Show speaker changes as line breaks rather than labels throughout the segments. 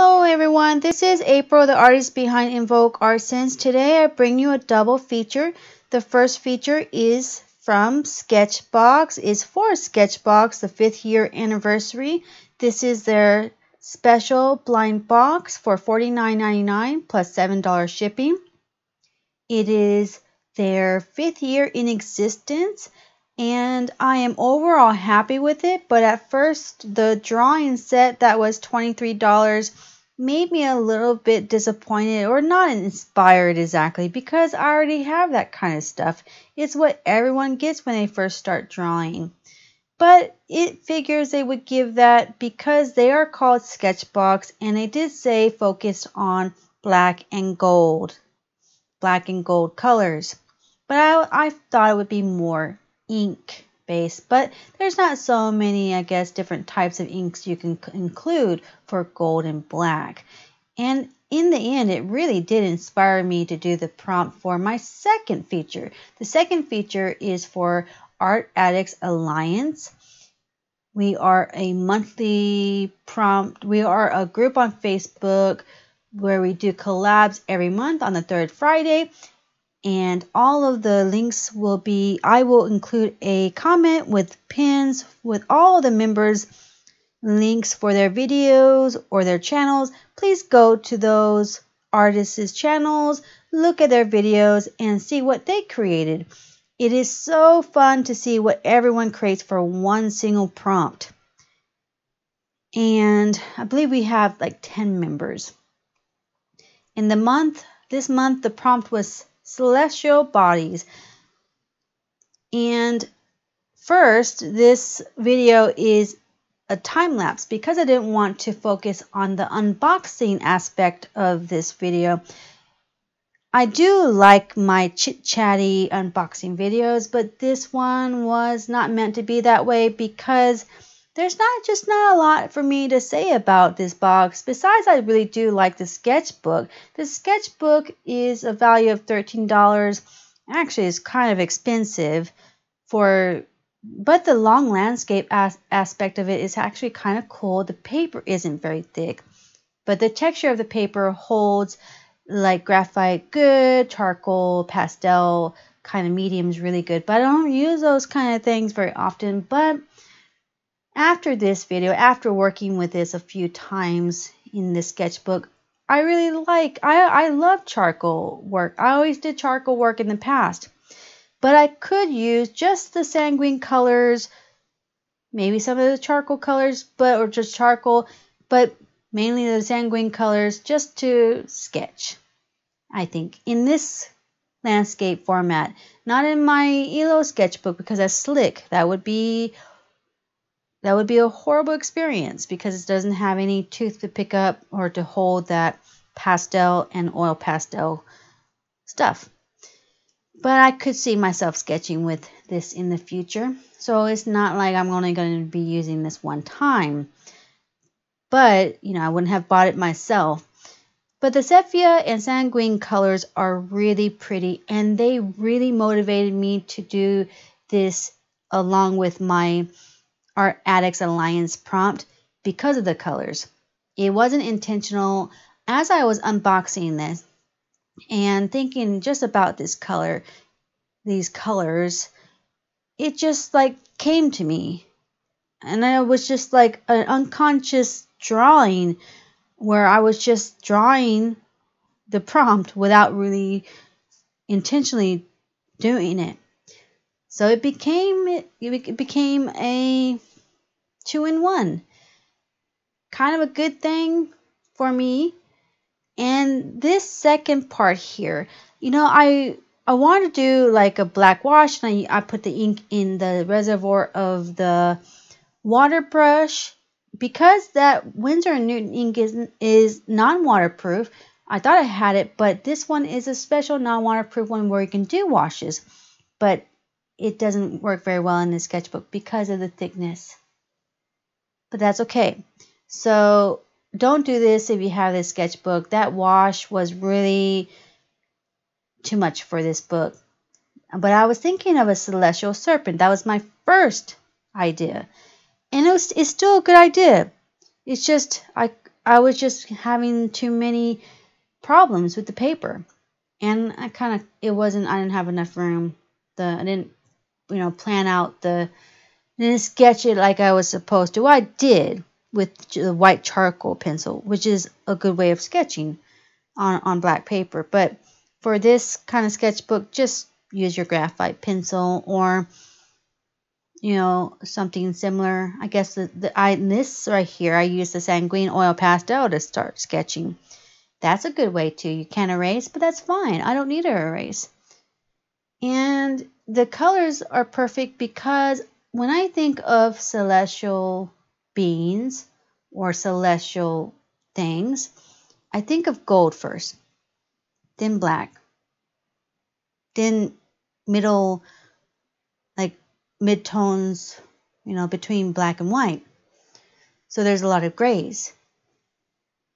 Hello everyone, this is April, the artist behind InvokeArtSense. Today I bring you a double feature. The first feature is from Sketchbox. It's for Sketchbox, the 5th year anniversary. This is their special blind box for $49.99 plus $7 shipping. It is their 5th year in existence. And I am overall happy with it, but at first the drawing set that was $23 made me a little bit disappointed or not inspired exactly, because I already have that kind of stuff. It's what everyone gets when they first start drawing. But it figures they would give that because they are called Sketchbox, and they did say focused on black and gold colors. But I thought it would be more ink based, but there's not so many, I guess, different types of inks you can include for gold and black. And in the end, it really did inspire me to do the prompt for my second feature. The second feature is for Art Addicts Alliance. We are a monthly prompt. We are a group on Facebook where we do collabs every month on the 3rd Friday. And all of the links will be, I will include a comment with pins with all of the members' links for their videos or their channels. Please go to those artists' channels, look at their videos, and see what they created. It is so fun to see what everyone creates for one single prompt. And I believe we have like 10 members. In this month, the prompt was celestial bodies. And first, this video is a time lapse because I didn't want to focus on the unboxing aspect of this video. I do like my chit-chatty unboxing videos, but this one was not meant to be that way because there's not a lot for me to say about this box. Besides, I really do like the sketchbook. The sketchbook is a value of $13. Actually, it's kind of expensive but the long landscape aspect of it is actually kind of cool. The paper isn't very thick, but the texture of the paper holds like graphite good, charcoal, pastel kind of mediums really good. But I don't use those kind of things very often. But after this video, after working with this a few times in the sketchbook, I really I love charcoal work. I always did charcoal work in the past. But I could use just the sanguine colors, maybe some of the charcoal colors, or just charcoal, but mainly the sanguine colors just to sketch, I think, in this landscape format. Not in my ELO sketchbook because that's slick. That would be a horrible experience because it doesn't have any tooth to pick up or to hold that pastel and oil pastel stuff. But I could see myself sketching with this in the future. So it's not like I'm only going to be using this one time. But, I wouldn't have bought it myself. But the sepia and sanguine colors are really pretty. And they really motivated me to do this along with my Art Addicts Alliance prompt because of the colors. It wasn't intentional. As I was unboxing this and thinking just about these colors, it just came to me. And it was just like an unconscious drawing where I was just drawing the prompt without really intentionally doing it. So it became a 2-in-1, kind of a good thing for me. And this second part here, I want to do like a black wash, and I put the ink in the reservoir of the Waterbrush. Because that Winsor&Newton ink is non-waterproof, I thought I had it, but this one is a special non-waterproof one where you can do washes. But it doesn't work very well in the sketchbook because of the thickness. But that's okay. So don't do this if you have this sketchbook. That wash was really too much for this book. But I was thinking of a celestial serpent. That was my first idea. And it's still a good idea. It's just I I was just having too many problems with the paper. And I didn't have enough room. I didn't, plan out didn't sketch it like I was supposed to. I did with the white charcoal pencil, which is a good way of sketching on black paper. But for this kind of sketchbook, just use your graphite pencil or, something similar. I guess this right here, I use the sanguine oil pastel to start sketching. That's a good way too. You can't erase, but that's fine. I don't need to erase. And the colors are perfect because when I think of celestial beings or celestial things, I think of gold first, then black, then middle, like mid-tones, between black and white. So there's a lot of grays.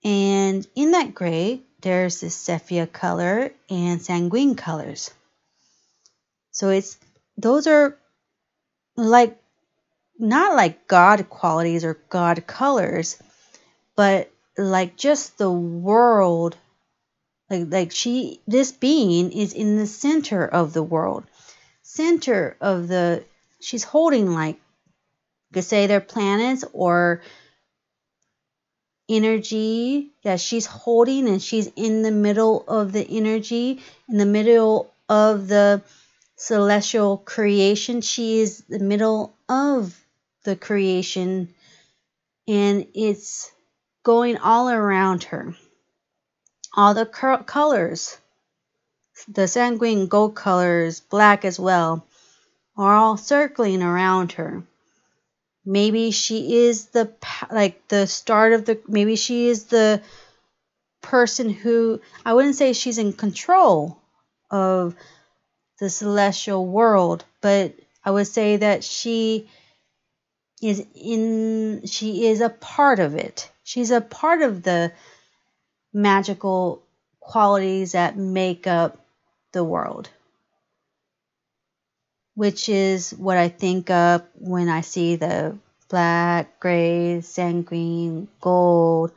And in that gray, there's this sepia color and sanguine colors. So those are like, not like God qualities or God colors, but like just the world. This being is in the center of the world. She's holding, like, you could say they're planets or energy that she's holding, and she's in the middle of the energy, in the middle of the celestial creation. She is the middle of the creation, and it's going all around her. All the colors, the sanguine gold colors, black as well, are all circling around her. Maybe she is the start of maybe she is the person who, I wouldn't say she's in control of the celestial world, but I would say that she is a part of it. She's a part of the magical qualities that make up the world, which is what I think of when I see the black, gray, sanguine, gold.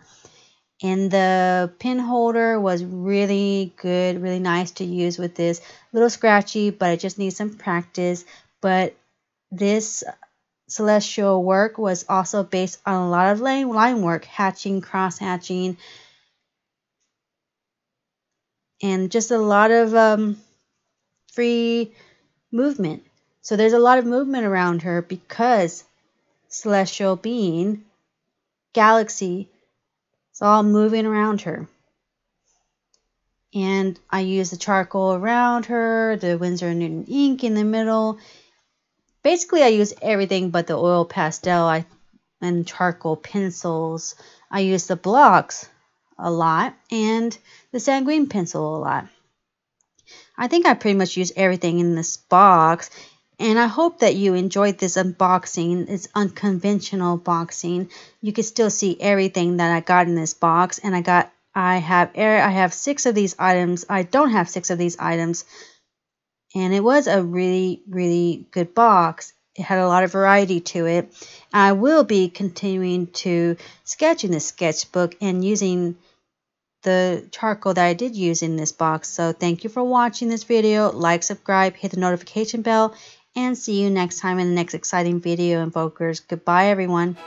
And the pen holder was really good, really nice to use with this. A little scratchy, but it just needs some practice. But this celestial work was also based on a lot of line work, hatching, cross hatching, and just a lot of free movement. So there's a lot of movement around her because celestial being, galaxy, it's all moving around her. And I use the charcoal around her, the Winsor&Newton ink in the middle. Basically, I use everything but the oil pastel and charcoal pencils. I use the blocks a lot and the sanguine pencil a lot. I think I pretty much use everything in this box, and I hope that you enjoyed this unboxing. It's unconventional boxing. You can still see everything that I got in this box, and I have 6 of these items. I don't have 6 of these items, and it was a really, really good box. It had a lot of variety to it. I will be continuing to sketch in this sketchbook and using the charcoal that I did use in this box. So thank you for watching this video. Like, subscribe, hit the notification bell, and see you next time in the next exciting video, Invokers. Goodbye, everyone.